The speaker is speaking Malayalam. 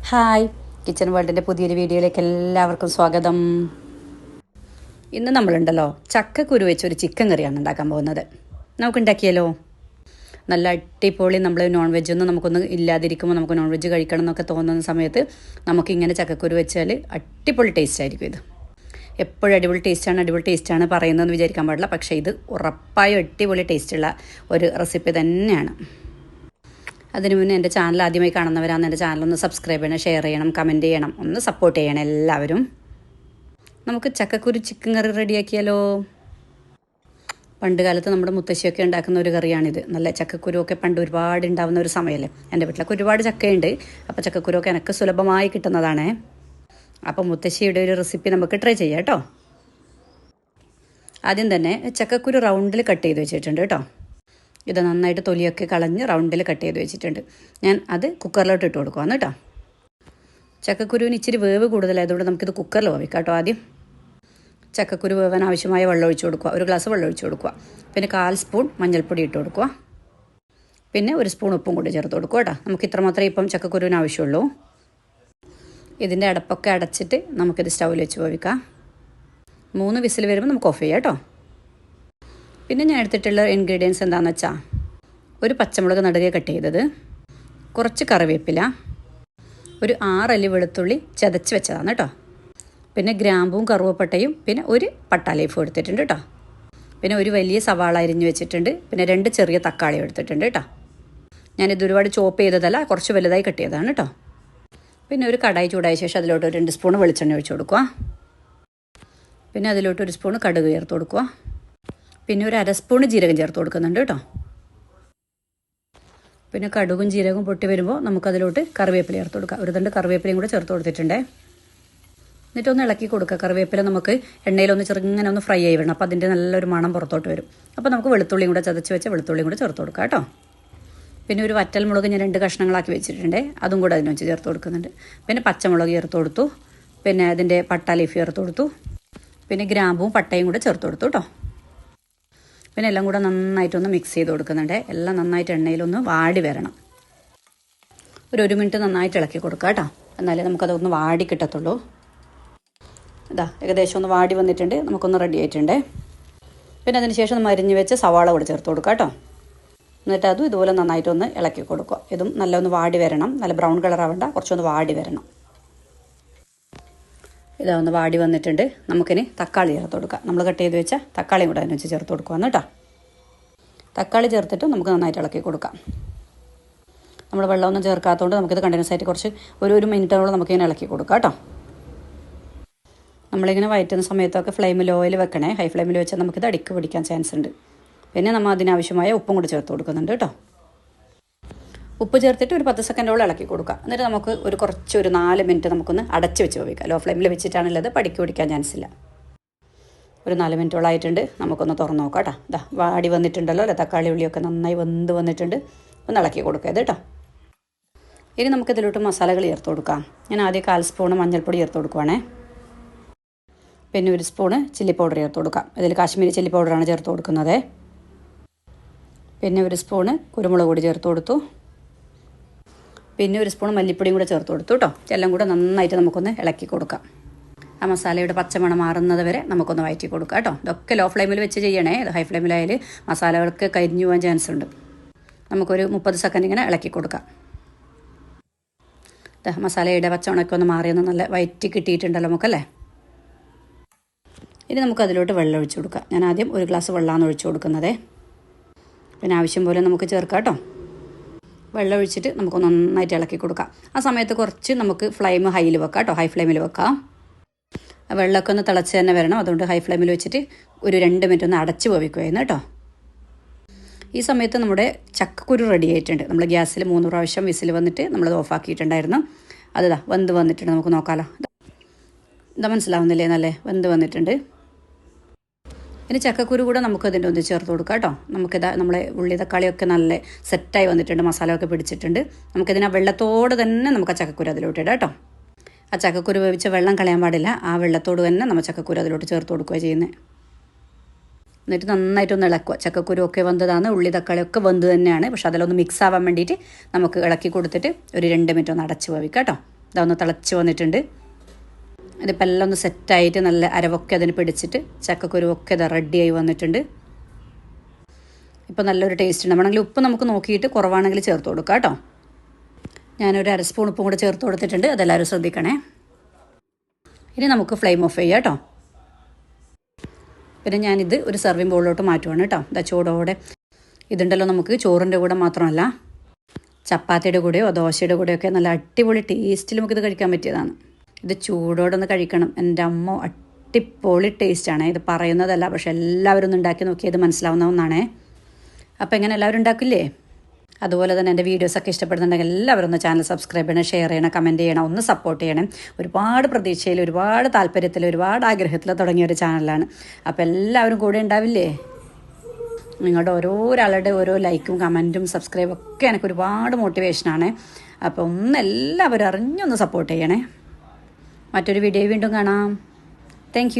ഹായ്, കിച്ചൺ വേൾഡിൻ്റെ പുതിയൊരു വീഡിയോയിലേക്ക് എല്ലാവർക്കും സ്വാഗതം. ഇന്ന് നമ്മളുണ്ടല്ലോ ചക്കക്കുരു വെച്ചൊരു ചിക്കൻ കറിയാണ് ഉണ്ടാക്കാൻ പോകുന്നത്. നമുക്ക് ഉണ്ടാക്കിയാലോ? നല്ല അടിപൊളി. നമ്മൾ നോൺ വെജൊന്നും നമുക്കൊന്നും ഇല്ലാതിരിക്കുമ്പോൾ നമുക്ക് നോൺ വെജ് കഴിക്കണം എന്നൊക്കെ തോന്നുന്ന സമയത്ത് നമുക്കിങ്ങനെ ചക്കക്കുരു വെച്ചാൽ അടിപൊളി ടേസ്റ്റ് ആയിരിക്കും. ഇത് എപ്പോഴും അടിപൊളി ടേസ്റ്റാണ് പറയുന്നതെന്ന് വിചാരിക്കാൻ പാടില്ല. പക്ഷേ ഇത് ഉറപ്പായും അടിപൊളി ടേസ്റ്റുള്ള ഒരു റെസിപ്പി തന്നെയാണ്. അതിനു മുന്നേ എൻ്റെ ചാനൽ ആദ്യമായി കാണുന്നവരാണ് എൻ്റെ ചാനലൊന്ന് സബ്സ്ക്രൈബ് ചെയ്യണം, ഷെയർ ചെയ്യണം, കമൻറ്റ് ചെയ്യണം, ഒന്ന് സപ്പോർട്ട് ചെയ്യണം എല്ലാവരും. നമുക്ക് ചക്കക്കുരു ചിക്കൻ കറി റെഡിയാക്കിയാലോ? പണ്ട് കാലത്ത് നമ്മുടെ മുത്തശ്ശിയൊക്കെ ഉണ്ടാക്കുന്ന ഒരു കറിയാണിത്. നല്ല ചക്കക്കുരുവൊക്കെ പണ്ട് ഒരുപാട് ഉണ്ടാകുന്ന ഒരു സമയമല്ലേ. എൻ്റെ വീട്ടിലൊക്കെ ഒരുപാട് ചക്കയുണ്ട്. അപ്പോൾ ചക്കക്കുരുവൊക്കെ എനിക്ക് സുലഭമായി കിട്ടുന്നതാണ്. അപ്പോൾ മുത്തശ്ശിയുടെ ഒരു റെസിപ്പി നമുക്ക് ട്രൈ ചെയ്യാം കേട്ടോ. ആദ്യം തന്നെ ചക്കക്കുരു റൗണ്ടിൽ കട്ട് ചെയ്ത് വെച്ചിട്ടുണ്ട് കേട്ടോ. ഇത് നന്നായിട്ട് തൊലിയൊക്കെ കളഞ്ഞ് റൗണ്ടിൽ കട്ട് ചെയ്ത് വെച്ചിട്ടുണ്ട്. ഞാൻ അത് കുക്കറിലോട്ട് ഇട്ട് കൊടുക്കുവാണ് കേട്ടോ. ചക്കക്കുരുവിന് ഇച്ചിരി വേവ് കൂടുതലായതുകൊണ്ട് നമുക്കിത് കുക്കറിൽ വേവിക്കാം കേട്ടോ. ആദ്യം ചക്കക്കുരു വേവാൻ ആവശ്യമായ വെള്ളം ഒഴിച്ച് കൊടുക്കുക. ഒരു ഗ്ലാസ് വെള്ളം ഒഴിച്ച് കൊടുക്കുക. പിന്നെ 1/4 സ്പൂൺ മഞ്ഞൾപ്പൊടി ഇട്ട് കൊടുക്കുക. പിന്നെ 1 സ്പൂൺ ഉപ്പും കൂടി ചേർത്ത് കൊടുക്കുക കേട്ടോ. നമുക്ക് ഇത്ര മാത്രമേ ഇപ്പം ചക്കക്കുരുവിന് ആവശ്യമുള്ളൂ. ഇതിൻ്റെ അടപ്പൊക്കെ അടച്ചിട്ട് നമുക്കിത് സ്റ്റൗവിൽ വെച്ച് വേവിക്കാം. 3 വിസിൽ വരുമ്പോൾ നമുക്ക് ഓഫ് ചെയ്യാം കേട്ടോ. പിന്നെ ഞാൻ എടുത്തിട്ടുള്ള ഇൻഗ്രീഡിയൻസ് എന്താണെന്ന് വെച്ചാൽ ഒരു പച്ചമുളക് നടുകെ കട്ട് ചെയ്തത്, കുറച്ച് കറിവേപ്പില, ഒരു 6 അല്ലി വെളുത്തുള്ളി ചതച്ച് വെച്ചതാണ് കേട്ടോ. പിന്നെ ഗ്രാമ്പും കറുവപ്പട്ടയും പിന്നെ ഒരു പട്ട ലീഫും എടുത്തിട്ടുണ്ട് കേട്ടോ. പിന്നെ ഒരു വലിയ സവാള അരിഞ്ഞ് വെച്ചിട്ടുണ്ട്. പിന്നെ 2 ചെറിയ തക്കാളി എടുത്തിട്ടുണ്ട് കേട്ടോ. ഞാനിത് ഒരുപാട് ചോപ്പ് ചെയ്തതല്ല, കുറച്ച് വലുതായി കട്ട് ചെയ്തതാണ് കേട്ടോ. പിന്നെ ഒരു കടായി ചൂടായ ശേഷം അതിലോട്ട് 2 സ്പൂൺ വെളിച്ചെണ്ണ ഒഴിച്ച് കൊടുക്കുക. പിന്നെ അതിലോട്ട് 1 സ്പൂൺ കടുക് ചേർത്ത് കൊടുക്കുക. പിന്നെ ഒരു 1/2 സ്പൂൺ ജീരകം ചേർത്ത് കൊടുക്കുന്നുണ്ട് കേട്ടോ. പിന്നെ കടുകും ജീരകവും പൊട്ടി വരുമ്പോൾ നമുക്കതിലോട്ട് കറിവേപ്പില ചേർത്ത് കൊടുക്കാം. ഒരു 2 കറിവേപ്പിലയും കൂടെ ചേർത്ത് കൊടുത്തിട്ടുണ്ടേ. എന്നിട്ടൊന്ന് ഇളക്കി കൊടുക്കുക. കറിവേപ്പില നമുക്ക് എണ്ണയിലൊന്ന് ചെറുങ്ങനെ ഒന്ന് ഫ്രൈ ആയി വരണം. അപ്പോൾ അതിൻ്റെ നല്ലൊരു മണം പുറത്തോട്ട് വരും. അപ്പോൾ നമുക്ക് വെളുത്തുള്ളിയും കൂടെ ചതച്ച് വെച്ച വെളുത്തുള്ളിയും കൂടെ ചേർത്ത് കൊടുക്കാം കേട്ടോ. പിന്നെ ഒരു വറ്റൽമുളക് ഞാൻ 2 കഷ്ണങ്ങളാക്കി വെച്ചിട്ടുണ്ട്. അതും കൂടെ അതിന് വെച്ച് ചേർത്ത് കൊടുക്കുന്നുണ്ട്. പിന്നെ പച്ചമുളക് ചേർത്ത് കൊടുത്തു. പിന്നെ അതിൻ്റെ പട്ട ലീഫ് ചേർത്ത് കൊടുത്തു. പിന്നെ ഗ്രാമ്പും പട്ടയും കൂടെ ചേർത്ത് കൊടുത്തു കേട്ടോ. പിന്നെ എല്ലാം കൂടെ നന്നായിട്ടൊന്ന് മിക്സ് ചെയ്ത് കൊടുക്കുന്നുണ്ട്. എല്ലാം നന്നായിട്ട് എണ്ണയിലൊന്ന് വാടി വരണം. ഒരു 1 മിനിറ്റ് നന്നായിട്ട് ഇളക്കി കൊടുക്കുക കേട്ടോ. എന്നാലേ നമുക്കതൊന്ന് വാടി കിട്ടത്തുള്ളൂ. ഇതാ ഏകദേശം ഒന്ന് വാടി വന്നിട്ടുണ്ട്. നമുക്കൊന്ന് റെഡി ആയിട്ടുണ്ട്. പിന്നെ അതിന് ശേഷം നമ്മൾ അരിഞ്ഞ് വെച്ച് സവാള കൂടെ ചേർത്ത് കൊടുക്കുക കേട്ടോ. എന്നിട്ട് അതും ഇതുപോലെ നന്നായിട്ടൊന്ന് ഇളക്കി കൊടുക്കുക. ഇതും നല്ല ഒന്ന് വാടി വരണം. നല്ല ബ്രൗൺ കളർ ആവണ്ട, കുറച്ചൊന്ന് വാടി വരണം. ഇതാ ഒന്ന് വാടി വന്നിട്ടുണ്ട്. നമുക്കിനി തക്കാളി ചേർത്ത് കൊടുക്കാം. നമ്മൾ കട്ട് ചെയ്ത് വെച്ച തക്കാളിയും കൂടെ അതിന് വെച്ച് ചേർത്ത് കൊടുക്കുവാന്ന് കേട്ടോ. തക്കാളി ചേർത്തിട്ട് നമുക്ക് നന്നായിട്ട് ഇളക്കി കൊടുക്കാം. നമ്മൾ വെള്ളമൊന്നും ചേർക്കാത്തതുകൊണ്ട് നമുക്കിത് കണ്ടിന്യൂസ് ആയിട്ട് കുറച്ച് ഒരു മിനിറ്റോളം നമുക്കിങ്ങനെ ഇളക്കി കൊടുക്കാം കേട്ടോ. നമ്മളിങ്ങനെ വഴറ്റുന്ന സമയത്തൊക്കെ ഫ്ലെയിമിൽ ഓയിൽ വെക്കണേ. ഹൈ ഫ്ലെയിമിൽ വെച്ചാൽ നമുക്കിത് അടിക്ക് പിടിക്കാൻ ചാൻസ് ഉണ്ട്. പിന്നെ നമ്മൾ അതിനാവശ്യമായ ഉപ്പും കൂടി ചേർത്ത് കൊടുക്കുന്നുണ്ട് കേട്ടോ. ഉപ്പ് ചേർത്തിട്ട് ഒരു 10 സെക്കൻഡോളം ഇളക്കി കൊടുക്കുക. എന്നിട്ട് നമുക്ക് ഒരു 4 മിനിറ്റ് നമുക്കൊന്ന് അടച്ച് വെച്ച് വേവിക്കാം. ലോ ഫ്ലെയിമിൽ വെച്ചിട്ടാണുള്ളത്, പടിക്ക് പിടിക്കാൻ ചാൻസ് ഇല്ല. ഒരു 4 മിനിറ്റോളം ആയിട്ടുണ്ട്. നമുക്കൊന്ന് തുറന്ന് നോക്കാം കേട്ടോ. ഇതാ വാടി വന്നിട്ടുണ്ടല്ലോ അല്ലേ. തക്കാളി ഉള്ളിയൊക്കെ നന്നായി വെന്ത് വന്നിട്ടുണ്ട്. ഒന്ന് ഇളക്കി കൊടുക്കുക ഇത് കേട്ടോ. ഇനി നമുക്കിതിലോട്ട് മസാലകൾ ചേർത്ത് കൊടുക്കാം. ഞാൻ ആദ്യം 1/4 സ്പൂൺ മഞ്ഞൾപ്പൊടി ചേർത്ത് കൊടുക്കുവാണേ. പിന്നെ 1 സ്പൂണ് ചില്ലി പൗഡർ ചേർത്ത് കൊടുക്കാം. ഇതിൽ കാശ്മീരി ചില്ലി പൗഡറാണ് ചേർത്ത് കൊടുക്കുന്നത്. പിന്നെ 1 സ്പൂണ് കുരുമുളക് പൊടി ചേർത്ത് കൊടുത്തു. പിന്നെ 1 സ്പൂൺ മല്ലിപ്പൊടിയും കൂടെ ചേർത്ത് കൊടുത്തു കേട്ടോ. എല്ലാം കൂടെ നന്നായിട്ട് നമുക്കൊന്ന് ഇളക്കി കൊടുക്കാം. ആ മസാലയുടെ പച്ചമണം മാറുന്നത് വരെ നമുക്കൊന്ന് വഴറ്റി കൊടുക്കാം കേട്ടോ. ഇതൊക്കെ ലോ ഫ്ലെയിമിൽ വെച്ച് ചെയ്യണേ. ഹൈ ഫ്ലെയിമിലായാൽ മസാലകൾക്ക് കരിഞ്ഞു പോകാൻ ചാൻസ് ഉണ്ട്. നമുക്കൊരു 30 സെക്കൻഡ് ഇങ്ങനെ ഇളക്കി കൊടുക്കാം. മസാലയുടെ പച്ചമണമൊക്കെ ഒന്ന് മാറിയൊന്ന് നല്ല വഴറ്റി കിട്ടിയിട്ടുണ്ടല്ലോ നമുക്കല്ലേ. ഇനി നമുക്ക് അതിലോട്ട് വെള്ളം ഒഴിച്ച് കൊടുക്കാം. ഞാൻ ആദ്യം 1 ഗ്ലാസ് വെള്ളമാണ് ഒഴിച്ച് കൊടുക്കുന്നത്. പിന്നെ ആവശ്യം പോലെ നമുക്ക് ചേർക്കാം കേട്ടോ. വെള്ളം ഒഴിച്ചിട്ട് നമുക്ക് നന്നായിട്ട് ഇളക്കി കൊടുക്കാം. ആ സമയത്ത് കുറച്ച് നമുക്ക് ഫ്ലെയിം ഹൈയിൽ വെക്കാം കേട്ടോ. ഹൈ ഫ്ലെയിമിൽ വെക്കാം. വെള്ളമൊക്കെ ഒന്ന് തിളച്ച് തന്നെ വരണം. അതുകൊണ്ട് ഹൈ ഫ്ലെയിമിൽ വെച്ചിട്ട് ഒരു 2 മിനിറ്റ് ഒന്ന് അടച്ച് വേവിക്കുകയായിരുന്നു കേട്ടോ. ഈ സമയത്ത് നമ്മുടെ ചക്കക്കുരു റെഡി ആയിട്ടുണ്ട്. നമ്മൾ ഗ്യാസിൽ 3 പ്രാവശ്യം വിസിൽ വന്നിട്ട് നമ്മളത് ഓഫാക്കിയിട്ടുണ്ടായിരുന്നു. അതാ വെന്ത് വന്നിട്ടുണ്ട്. നമുക്ക് നോക്കാമല്ലോ. ഇതാ മനസ്സിലാവുന്നില്ലേ? നല്ല വെന്ത് വന്നിട്ടുണ്ട്. ഇനി ചക്കക്കുരു കൂടെ നമുക്ക് അതിൻ്റെ ഒന്ന് ചേർത്ത് കൊടുക്കാം കേട്ടോ. നമുക്കിതാ നമ്മളെ ഉള്ളി തക്കാളിയൊക്കെ നല്ല സെറ്റായി വന്നിട്ടുണ്ട്. മസാലയൊക്കെ പിടിച്ചിട്ടുണ്ട്. നമുക്കിതിനെ വെള്ളത്തോട് തന്നെ നമുക്ക് ആ ചക്കക്കുരു അതിലോട്ട് ഇടാം കേട്ടോ. ആ ചക്കക്കുരു വേവിച്ച് വെള്ളം കളയാൻ പാടില്ല. ആ വെള്ളത്തോട് തന്നെ നമ്മൾ ചക്കക്കുരു അതിലോട്ട് ചേർത്ത് കൊടുക്കുക ചെയ്യുന്നത്. എന്നിട്ട് നന്നായിട്ടൊന്ന് ഇളക്കുക. ചക്കക്കുരു ഒക്കെ വെന്തതാണ്, ഉള്ളി തക്കാളിയൊക്കെ വെന്ത് തന്നെയാണ്. പക്ഷെ അതിലൊന്ന് മിക്സ് ആവാൻ വേണ്ടിയിട്ട് നമുക്ക് ഇളക്കി കൊടുത്തിട്ട് ഒരു 2 മിനിറ്റ് ഒന്ന് അടച്ച് വേവിക്കാം കേട്ടോ. ഇതൊന്ന് തിളച്ച് വന്നിട്ടുണ്ട്. ഇതിപ്പോൾ എല്ലാം ഒന്ന് സെറ്റായിട്ട് നല്ല അരവൊക്കെ അതിന് പിടിച്ചിട്ട് ചക്കക്കുരുവൊക്കെ ഇത് റെഡിയായി വന്നിട്ടുണ്ട്. ഇപ്പോൾ നല്ലൊരു ടേസ്റ്റ് ഉണ്ട്. വേണമെങ്കിൽ ഉപ്പ് നമുക്ക് നോക്കിയിട്ട് കുറവാണെങ്കിൽ ചേർത്ത് കൊടുക്കാം കേട്ടോ. ഞാനൊരു 1/2 സ്പൂൺ ഉപ്പും കൂടെ ചേർത്ത് കൊടുത്തിട്ടുണ്ട്. അതെല്ലാവരും ശ്രദ്ധിക്കണേ. ഇനി നമുക്ക് ഫ്ലെയിം ഓഫ് ചെയ്യാം കേട്ടോ. പിന്നെ ഞാനിത് ഒരു സെർവിങ് ബൗളിലോട്ട് മാറ്റുവാണ് കേട്ടോ. ഇതാ ചൂടോടെ ഇതുണ്ടല്ലോ, നമുക്ക് ചോറിൻ്റെ കൂടെ മാത്രമല്ല ചപ്പാത്തിയുടെ കൂടെയോ ദോശയുടെ കൂടെയൊക്കെ നല്ല അടിപൊളി ടേസ്റ്റിൽ നമുക്കിത് കഴിക്കാൻ പറ്റിയതാണ്. ഇത് ചൂടോടെ ഒന്ന് കഴിക്കണം. എൻ്റെ അമ്മ അടിപൊളി ടേസ്റ്റാണ്. ഇത് പറയുന്നതല്ല, പക്ഷെ എല്ലാവരും ഒന്ന് ഉണ്ടാക്കി നോക്കിയത് മനസ്സിലാവുന്ന ഒന്നാണേ. അപ്പോൾ എങ്ങനെ എല്ലാവരും ഉണ്ടാക്കില്ലേ? അതുപോലെ തന്നെ എൻ്റെ വീഡിയോസൊക്കെ ഇഷ്ടപ്പെടുന്നുണ്ടെങ്കിൽ എല്ലാവരും ഒന്ന് ചാനൽ സബ്സ്ക്രൈബ് ചെയ്യണം, ഷെയർ ചെയ്യണം, കമൻറ്റ് ചെയ്യണം, ഒന്ന് സപ്പോർട്ട് ചെയ്യണം. ഒരുപാട് പ്രതീക്ഷയിൽ, ഒരുപാട് താല്പര്യത്തിൽ, ഒരുപാട് ആഗ്രഹത്തിൽ തുടങ്ങിയ ഒരു ചാനലാണ്. അപ്പോൾ എല്ലാവരും കൂടെ ഉണ്ടാവില്ലേ? നിങ്ങളുടെ ഓരോരാളുടെ ഓരോ ലൈക്കും കമൻറ്റും സബ്സ്ക്രൈബും ഒക്കെ എനിക്ക് ഒരുപാട് മോട്ടിവേഷനാണ്. അപ്പോൾ ഒന്ന് എല്ലാവരും അറിഞ്ഞൊന്ന് സപ്പോർട്ട് ചെയ്യണേ. മറ്റൊരു വീഡിയോ വീണ്ടും കാണാം. താങ്ക്